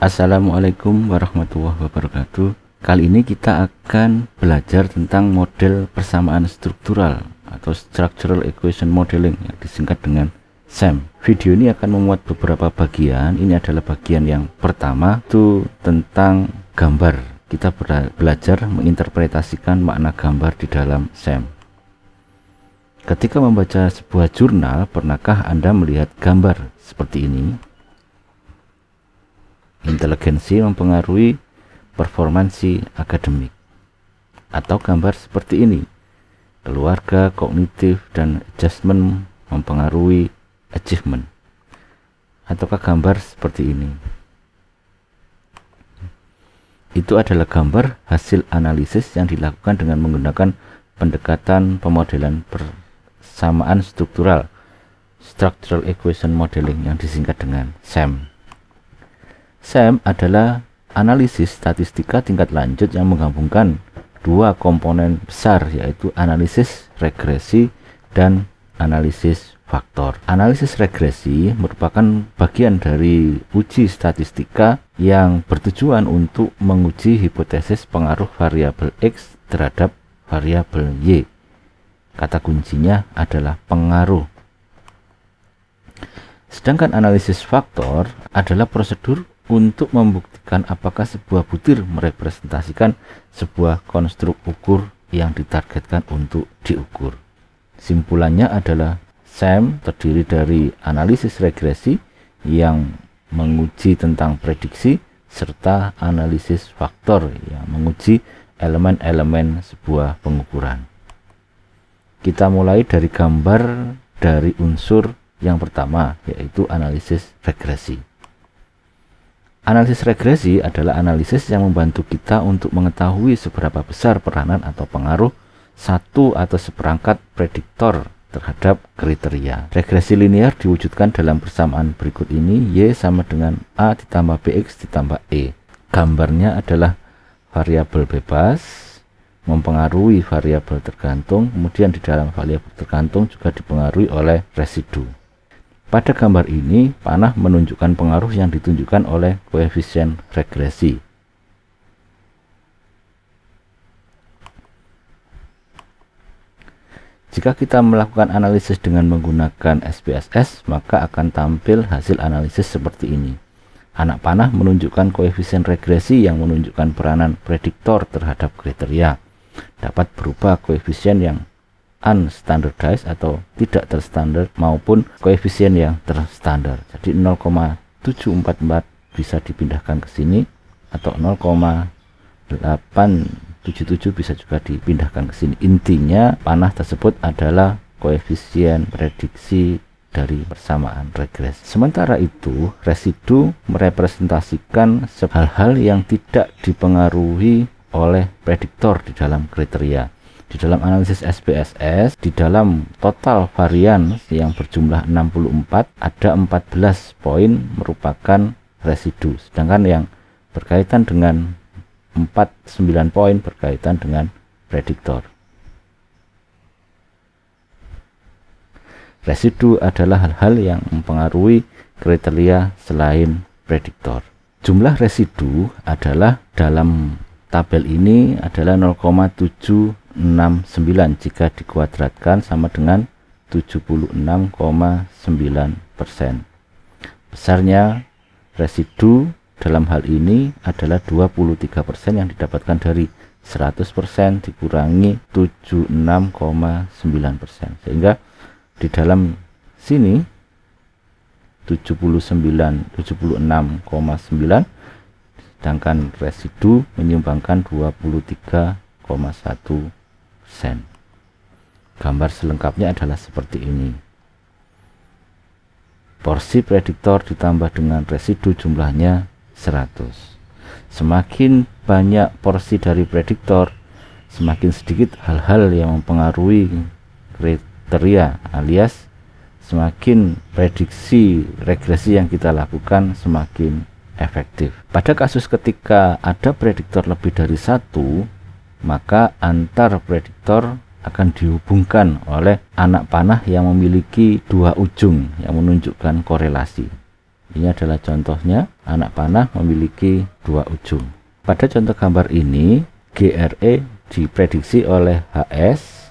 Assalamualaikum warahmatullahi wabarakatuh. Kali ini kita akan belajar tentang model persamaan struktural atau Structural Equation Modeling yang disingkat dengan SEM. Video ini akan memuat beberapa bagian. Ini adalah bagian yang pertama, itu tentang gambar. Kita belajar menginterpretasikan makna gambar di dalam SEM. Ketika membaca sebuah jurnal, pernahkah Anda melihat gambar seperti ini? Inteligensi mempengaruhi performansi akademik. Atau gambar seperti ini, keluarga, kognitif, dan adjustment mempengaruhi achievement. Ataukah gambar seperti ini? Itu adalah gambar hasil analisis yang dilakukan dengan menggunakan pendekatan pemodelan persamaan struktural, Structural Equation Modeling, yang disingkat dengan SEM. SEM adalah analisis statistika tingkat lanjut yang menggabungkan dua komponen besar, yaitu analisis regresi dan analisis faktor. Analisis regresi merupakan bagian dari uji statistika yang bertujuan untuk menguji hipotesis pengaruh variabel X terhadap variabel Y. Kata kuncinya adalah pengaruh. Sedangkan analisis faktor adalah prosedur untuk membuktikan apakah sebuah butir merepresentasikan sebuah konstruk ukur yang ditargetkan untuk diukur. Simpulannya adalah SEM terdiri dari analisis regresi yang menguji tentang prediksi serta analisis faktor yang menguji elemen-elemen sebuah pengukuran. Kita mulai dari gambar dari unsur yang pertama, yaitu analisis regresi. Analisis regresi adalah analisis yang membantu kita untuk mengetahui seberapa besar peranan atau pengaruh satu atau seperangkat prediktor terhadap kriteria. Regresi linear diwujudkan dalam persamaan berikut ini, Y sama dengan A ditambah BX ditambah E. Gambarnya adalah variabel bebas mempengaruhi variabel tergantung, kemudian di dalam variabel tergantung juga dipengaruhi oleh residu. Pada gambar ini, panah menunjukkan pengaruh yang ditunjukkan oleh koefisien regresi. Jika kita melakukan analisis dengan menggunakan SPSS, maka akan tampil hasil analisis seperti ini. Anak panah menunjukkan koefisien regresi yang menunjukkan peranan prediktor terhadap kriteria. Dapat berupa koefisien yang unstandardized atau tidak terstandar maupun koefisien yang terstandar. Jadi 0,744 bisa dipindahkan ke sini atau 0,877 bisa juga dipindahkan ke sini. Intinya panah tersebut adalah koefisien prediksi dari persamaan regresi. Sementara itu, residu merepresentasikan hal-hal yang tidak dipengaruhi oleh prediktor di dalam kriteria. Di dalam analisis SPSS, di dalam total varian yang berjumlah 64, ada 14 poin merupakan residu. Sedangkan yang berkaitan dengan 49 poin berkaitan dengan prediktor. Residu adalah hal-hal yang mempengaruhi kriteria selain prediktor. Jumlah residu adalah dalam tabel ini adalah 0,769 jika dikuadratkan sama dengan 76,9%. Besarnya residu dalam hal ini adalah 23% yang didapatkan dari 100% dikurangi 76,9%. Sehingga di dalam sini 76,9, sedangkan residu menyumbangkan 23,1%. Gambar selengkapnya adalah seperti ini. Porsi prediktor ditambah dengan residu jumlahnya 100. Semakin banyak porsi dari prediktor, semakin sedikit hal-hal yang mempengaruhi kriteria, alias semakin prediksi regresi yang kita lakukan semakin efektif. Pada kasus ketika ada prediktor lebih dari satu, maka antar prediktor akan dihubungkan oleh anak panah yang memiliki dua ujung yang menunjukkan korelasi. Ini adalah contohnya, anak panah memiliki dua ujung. Pada contoh gambar ini, GRE diprediksi oleh HS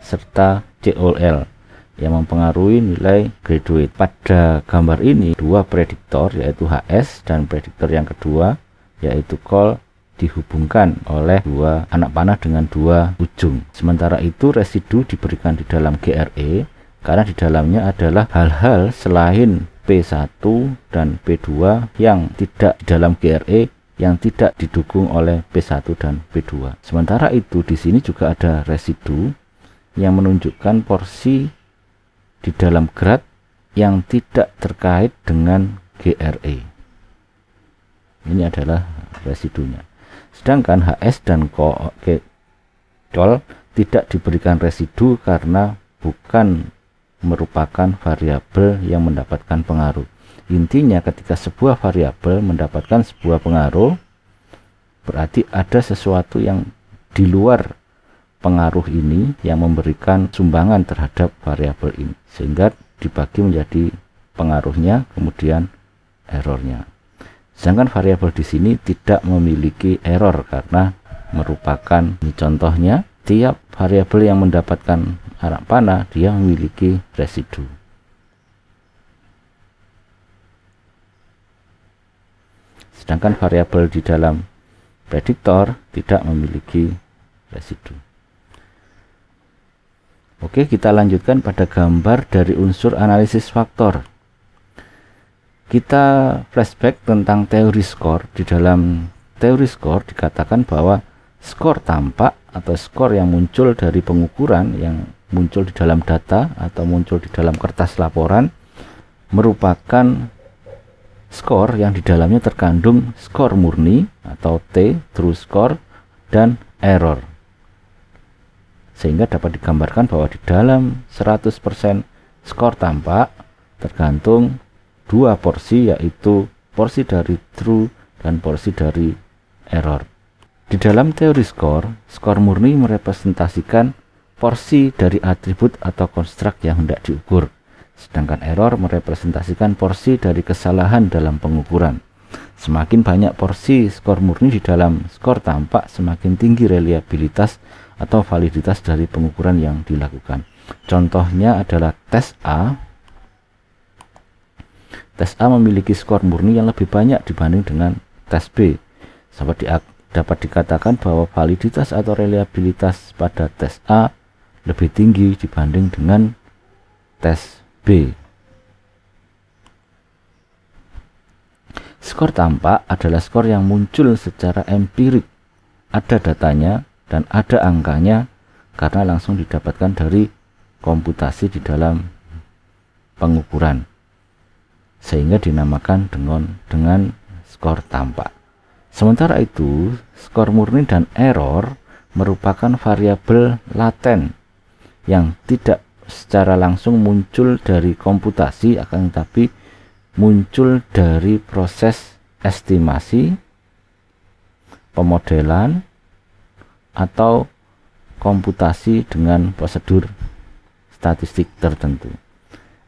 serta COL yang mempengaruhi nilai graduate. Pada gambar ini, dua prediktor yaitu HS dan prediktor yang kedua yaitu COL dihubungkan oleh dua anak panah dengan dua ujung. Sementara itu residu diberikan di dalam GRE karena di dalamnya adalah hal-hal selain P1 dan P2 yang tidak di dalam GRE yang tidak didukung oleh P1 dan P2. Sementara itu di sini juga ada residu yang menunjukkan porsi di dalam grad yang tidak terkait dengan GRE. Ini adalah residunya. Sedangkan HS dan COL tidak diberikan residu karena bukan merupakan variabel yang mendapatkan pengaruh. Intinya ketika sebuah variabel mendapatkan sebuah pengaruh, berarti ada sesuatu yang di luar pengaruh ini yang memberikan sumbangan terhadap variabel ini, sehingga dibagi menjadi pengaruhnya kemudian errornya. Sedangkan variabel di sini tidak memiliki error karena merupakan, ini contohnya, tiap variabel yang mendapatkan anak panah dia memiliki residu. Sedangkan variabel di dalam prediktor tidak memiliki residu. Oke, kita lanjutkan pada gambar dari unsur analisis faktor. Kita flashback tentang teori skor. Di dalam teori skor dikatakan bahwa skor tampak atau skor yang muncul dari pengukuran yang muncul di dalam data atau muncul di dalam kertas laporan merupakan skor yang di dalamnya terkandung skor murni atau T, true score, dan error. Sehingga dapat digambarkan bahwa di dalam 100% skor tampak tergantung dua porsi, yaitu porsi dari true dan porsi dari error. Di dalam teori skor, skor murni merepresentasikan porsi dari atribut atau konstruk yang hendak diukur. Sedangkan error merepresentasikan porsi dari kesalahan dalam pengukuran. Semakin banyak porsi skor murni di dalam skor tampak, semakin tinggi reliabilitas atau validitas dari pengukuran yang dilakukan. Contohnya adalah tes A. Tes A memiliki skor murni yang lebih banyak dibanding dengan tes B. Dapat dikatakan bahwa validitas atau reliabilitas pada tes A lebih tinggi dibanding dengan tes B. Skor tampak adalah skor yang muncul secara empirik. Ada datanya dan ada angkanya karena langsung didapatkan dari komputasi di dalam pengukuran, sehingga dinamakan dengan skor tampak. Sementara itu, skor murni dan error merupakan variabel laten yang tidak secara langsung muncul dari komputasi, akan tetapi muncul dari proses estimasi, pemodelan, atau komputasi dengan prosedur statistik tertentu.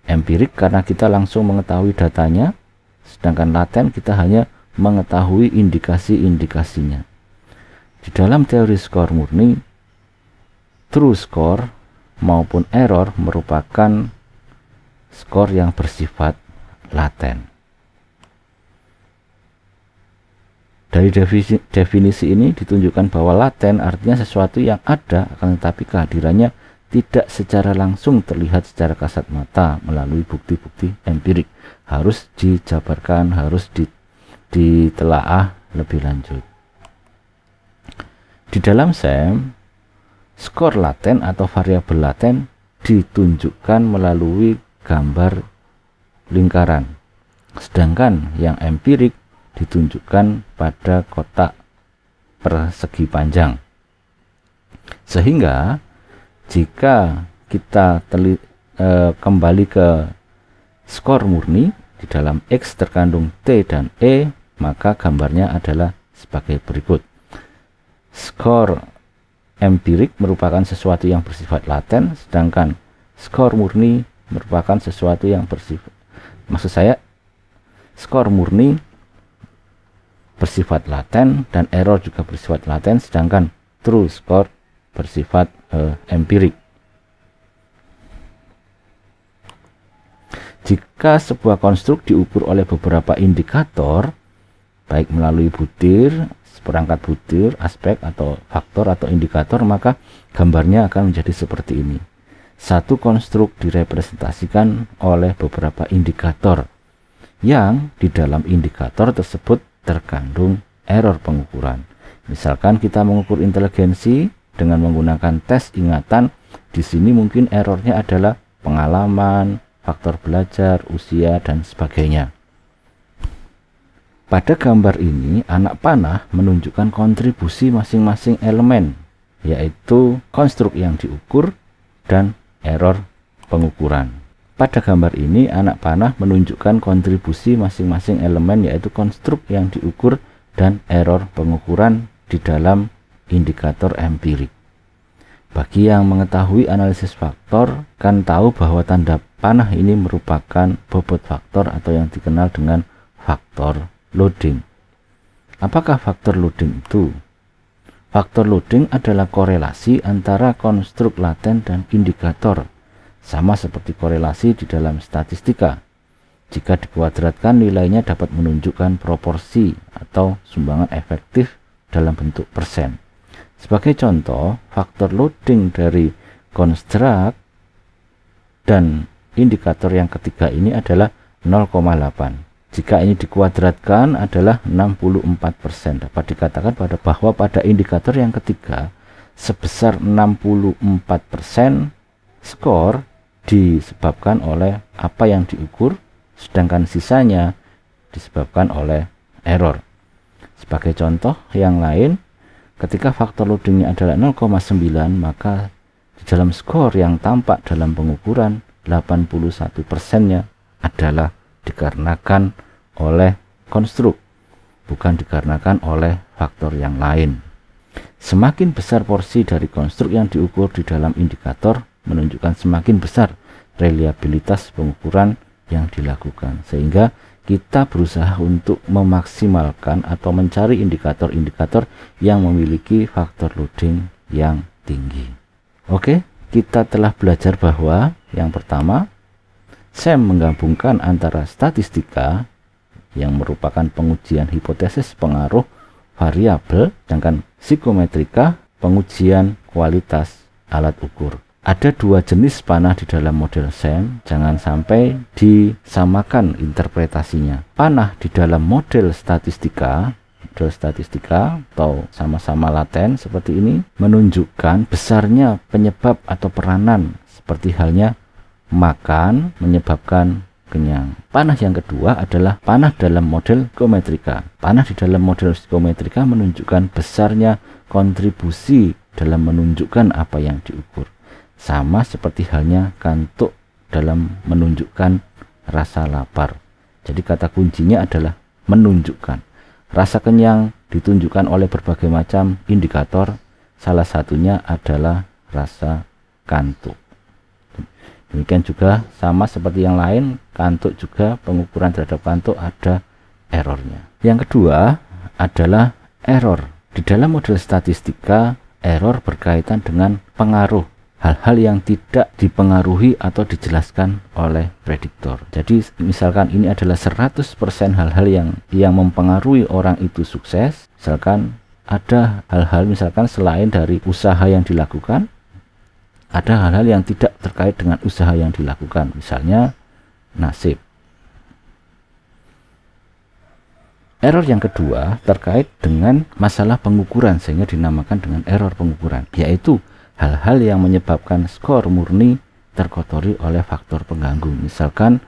Empirik karena kita langsung mengetahui datanya, sedangkan laten kita hanya mengetahui indikasi-indikasinya. Di dalam teori skor murni, true score maupun error merupakan skor yang bersifat laten. Dari definisi ini ditunjukkan bahwa laten artinya sesuatu yang ada, akan tetapi kehadirannya tidak secara langsung terlihat secara kasat mata melalui bukti-bukti empirik. Harus dijabarkan, harus ditelaah lebih lanjut. Di dalam SEM, skor laten atau variabel laten ditunjukkan melalui gambar lingkaran, sedangkan yang empirik ditunjukkan pada kotak persegi panjang. Sehingga jika kita kembali ke skor murni, di dalam X terkandung T dan E, maka gambarnya adalah sebagai berikut. Skor empirik merupakan sesuatu yang bersifat laten, sedangkan skor murni merupakan sesuatu yang bersifat, maksud saya skor murni bersifat laten dan error juga bersifat laten, sedangkan true score bersifat empirik. Jika sebuah konstruk diukur oleh beberapa indikator, baik melalui butir, seperangkat butir, aspek atau faktor atau indikator, maka gambarnya akan menjadi seperti ini. Satu konstruk direpresentasikan oleh beberapa indikator yang di dalam indikator tersebut terkandung error pengukuran. Misalkan kita mengukur inteligensi dengan menggunakan tes ingatan, di sini mungkin errornya adalah pengalaman, faktor belajar, usia, dan sebagainya. Pada gambar ini, anak panah menunjukkan kontribusi masing-masing elemen, yaitu konstruk yang diukur dan error pengukuran. Pada gambar ini, anak panah menunjukkan kontribusi masing-masing elemen, yaitu konstruk yang diukur dan error pengukuran di dalam indikator empirik. Bagi yang mengetahui analisis faktor, kan tahu bahwa tanda panah ini merupakan bobot faktor atau yang dikenal dengan faktor loading. Apakah faktor loading itu? Faktor loading adalah korelasi antara konstruk laten dan indikator, sama seperti korelasi di dalam statistika. Jika dikuadratkan, nilainya dapat menunjukkan proporsi atau sumbangan efektif dalam bentuk persen. Sebagai contoh, faktor loading dari konstruk dan indikator yang ketiga ini adalah 0,8. Jika ini dikuadratkan adalah 64%. Dapat dikatakan bahwa pada indikator yang ketiga sebesar 64% skor disebabkan oleh apa yang diukur, sedangkan sisanya disebabkan oleh error. Sebagai contoh yang lain, ketika faktor loadingnya adalah 0,9, maka di dalam skor yang tampak dalam pengukuran 81%-nya adalah dikarenakan oleh konstruk, bukan dikarenakan oleh faktor yang lain. Semakin besar porsi dari konstruk yang diukur di dalam indikator menunjukkan semakin besar reliabilitas pengukuran yang dilakukan, sehingga kita berusaha untuk memaksimalkan atau mencari indikator-indikator yang memiliki faktor loading yang tinggi. Oke, kita telah belajar bahwa yang pertama, SAM menggabungkan antara statistika yang merupakan pengujian hipotesis pengaruh variabel, sedangkan psikometrika pengujian kualitas alat ukur. Ada dua jenis panah di dalam model SAM, jangan sampai disamakan interpretasinya. Panah di dalam model statistika atau sama-sama laten seperti ini menunjukkan besarnya penyebab atau peranan, seperti halnya makan menyebabkan kenyang. Panah yang kedua adalah panah dalam model psikometrika. Panah di dalam model psikometrika menunjukkan besarnya kontribusi dalam menunjukkan apa yang diukur. Sama seperti halnya kantuk dalam menunjukkan rasa lapar. Jadi kata kuncinya adalah menunjukkan. Rasa kenyang ditunjukkan oleh berbagai macam indikator, salah satunya adalah rasa kantuk. Demikian juga sama seperti yang lain, kantuk juga pengukuran terhadap kantuk ada errornya. Yang kedua adalah error. Di dalam model statistika, error berkaitan dengan pengaruh, hal-hal yang tidak dipengaruhi atau dijelaskan oleh prediktor. Jadi misalkan ini adalah 100% hal-hal yang mempengaruhi orang itu sukses. Misalkan ada hal-hal misalkan selain dari usaha yang dilakukan, ada hal-hal yang tidak terkait dengan usaha yang dilakukan, misalnya nasib. Error yang kedua terkait dengan masalah pengukuran, sehingga dinamakan dengan error pengukuran, yaitu hal-hal yang menyebabkan skor murni terkotori oleh faktor pengganggu. Misalkan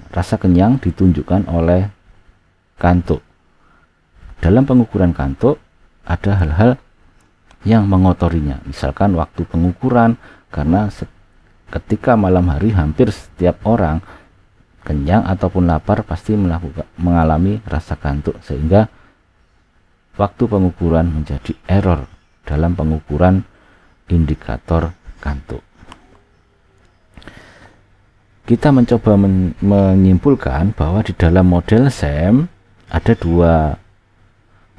rasa kenyang ditunjukkan oleh kantuk. Dalam pengukuran kantuk ada hal-hal yang mengotorinya, misalkan waktu pengukuran, karena ketika malam hari hampir setiap orang kenyang ataupun lapar pasti mengalami rasa kantuk, sehingga waktu pengukuran menjadi error dalam pengukuran indikator kantuk. kita mencoba menyimpulkan bahwa di dalam model SAM ada dua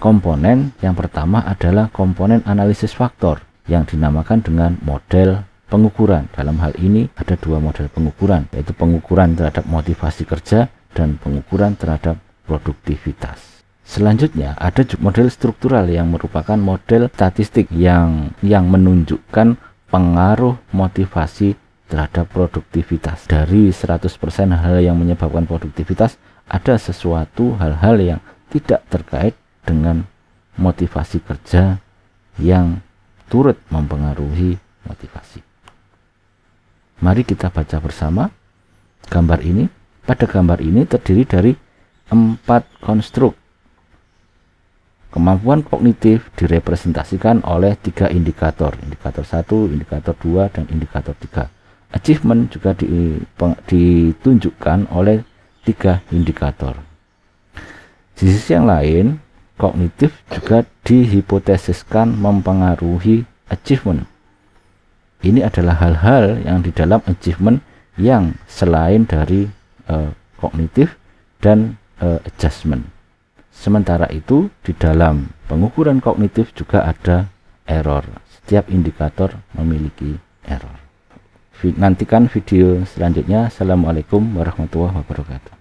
komponen. Yang pertama adalah komponen analisis faktor yang dinamakan dengan model pengukuran. Dalam hal ini ada dua model pengukuran, yaitu pengukuran terhadap motivasi kerja dan pengukuran terhadap produktivitas. Selanjutnya ada model struktural yang merupakan model statistik yang menunjukkan pengaruh motivasi terhadap produktivitas. Dari 100% hal yang menyebabkan produktivitas, ada sesuatu hal-hal yang tidak terkait dengan motivasi kerja yang turut mempengaruhi motivasi. Mari kita baca bersama gambar ini. Pada gambar ini terdiri dari 4 konstruk. Kemampuan kognitif direpresentasikan oleh 3 indikator. Indikator 1, indikator 2, dan indikator 3. Achievement juga ditunjukkan oleh 3 indikator. Di sisi yang lain, kognitif juga dihipotesiskan mempengaruhi achievement. Ini adalah hal-hal yang di dalam achievement yang selain dari kognitif dan adjustment. Sementara itu, di dalam pengukuran kognitif juga ada error. Setiap indikator memiliki error. Nantikan video selanjutnya. Assalamualaikum warahmatullahi wabarakatuh.